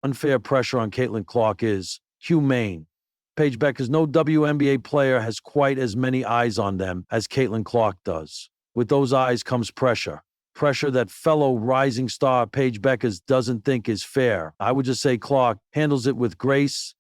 Unfair pressure on Caitlin Clark is humane. Paige Bueckers, no WNBA player has quite as many eyes on them as Caitlin Clark does. With those eyes comes pressure. Pressure that fellow rising star Paige Bueckers doesn't think is fair. I would just say Clark handles it with grace,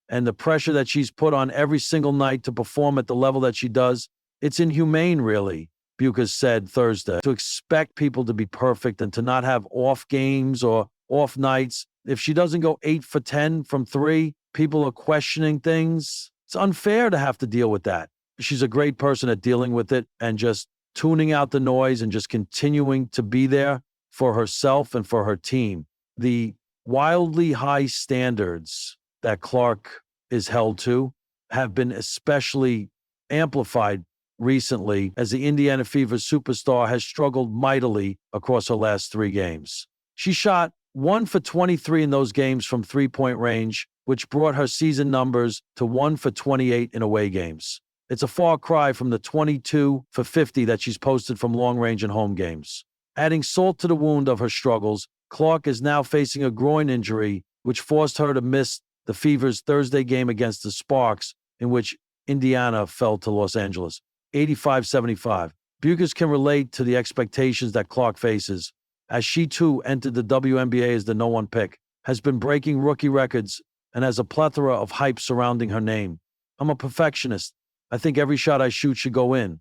and the pressure that she's put on every single night to perform at the level that she does, it's inhumane, really, Bueckers said Thursday. To expect people to be perfect and to not have off games or off nights. If she doesn't go 8 for 10 from 3, people are questioning things. It's unfair to have to deal with that. She's a great person at dealing with it and just tuning out the noise and just continuing to be there for herself and for her team. The wildly high standards that Clark is held to have been especially amplified recently as the Indiana Fever superstar has struggled mightily across her last 3 games. She shot 1 for 23 in those games from three-point range, which brought her season numbers to 1 for 28 in away games. It's a far cry from the 22 for 50 that she's posted from long range in home games. Adding salt to the wound of her struggles, Clark is now facing a groin injury, which forced her to miss the Fever's Thursday game against the Sparks, in which Indiana fell to Los Angeles, 85-75. Bueckers can relate to the expectations that Clark faces, as she too entered the WNBA as the no one pick, has been breaking rookie records, and has a plethora of hype surrounding her name. I'm a perfectionist. I think every shot I shoot should go in,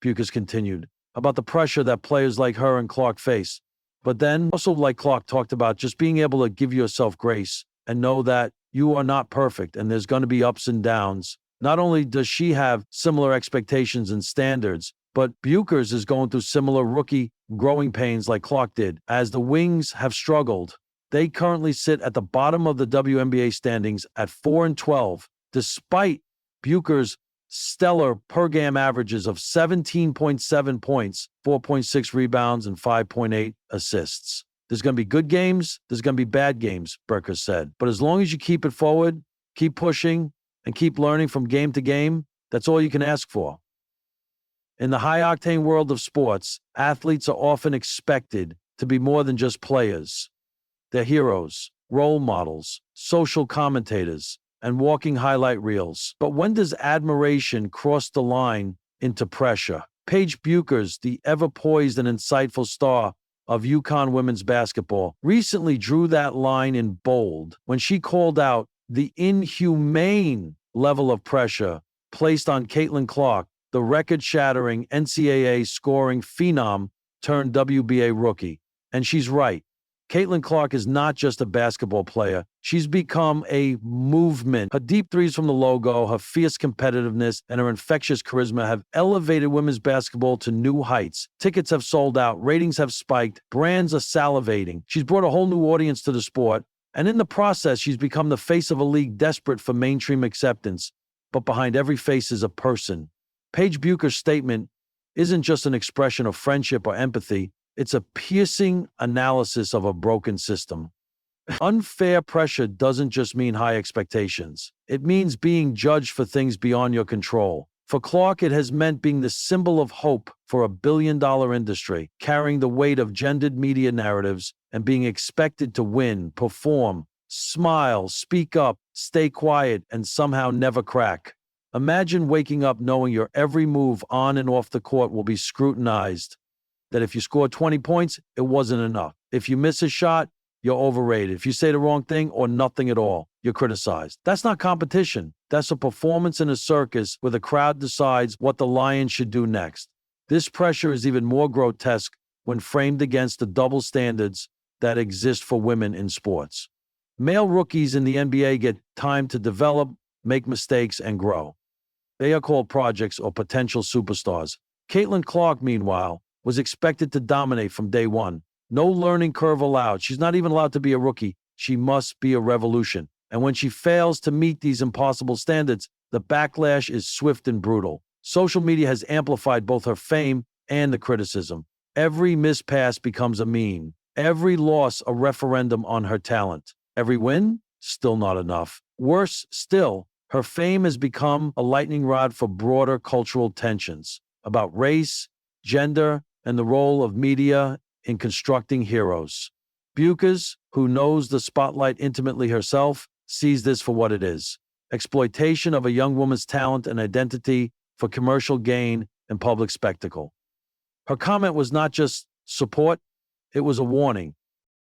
Bueckers continued, about the pressure that players like her and Clark face. But then, also like Clark talked about, just being able to give yourself grace and know that you are not perfect and there's going to be ups and downs. Not only does she have similar expectations and standards, but Bueckers is going through similar rookie growing pains like Clark did. As the Wings have struggled, they currently sit at the bottom of the WNBA standings at 4-12, despite Bueckers' stellar per-game averages of 17.7 points, 4.6 rebounds, and 5.8 assists. There's going to be good games, there's going to be bad games, Bueckers said. But as long as you keep it forward, keep pushing, and keep learning from game to game, that's all you can ask for. In the high-octane world of sports, athletes are often expected to be more than just players. They're heroes, role models, social commentators, and walking highlight reels. But when does admiration cross the line into pressure? Paige Bueckers, the ever-poised and insightful star of UConn women's basketball, recently drew that line in bold when she called out the inhumane level of pressure placed on Caitlin Clark, the record-shattering NCAA scoring phenom turned WBA rookie. And she's right. Caitlin Clark is not just a basketball player. She's become a movement. Her deep threes from the logo, her fierce competitiveness, and her infectious charisma have elevated women's basketball to new heights. Tickets have sold out, ratings have spiked, brands are salivating. She's brought a whole new audience to the sport, and in the process, she's become the face of a league desperate for mainstream acceptance. But behind every face is a person. Paige Bueckers' statement isn't just an expression of friendship or empathy. It's a piercing analysis of a broken system. Unfair pressure doesn't just mean high expectations. It means being judged for things beyond your control. For Clark, it has meant being the symbol of hope for a billion-dollar industry, carrying the weight of gendered media narratives and being expected to win, perform, smile, speak up, stay quiet, and somehow never crack. Imagine waking up knowing your every move on and off the court will be scrutinized. That if you score 20 points, it wasn't enough. If you miss a shot, you're overrated. If you say the wrong thing or nothing at all, you're criticized. That's not competition. That's a performance in a circus where the crowd decides what the lion should do next. This pressure is even more grotesque when framed against the double standards that exist for women in sports. Male rookies in the NBA get time to develop, make mistakes, and grow. They are called projects or potential superstars. Caitlin Clark, meanwhile, was expected to dominate from day one. No learning curve allowed. She's not even allowed to be a rookie. She must be a revolution. And when she fails to meet these impossible standards, the backlash is swift and brutal. Social media has amplified both her fame and the criticism. Every missed pass becomes a meme. Every loss a referendum on her talent. Every win? Still not enough. Worse still, her fame has become a lightning rod for broader cultural tensions about race, gender, and the role of media in constructing heroes. Bueckers, who knows the spotlight intimately herself, sees this for what it is: exploitation of a young woman's talent and identity for commercial gain and public spectacle. Her comment was not just support, it was a warning.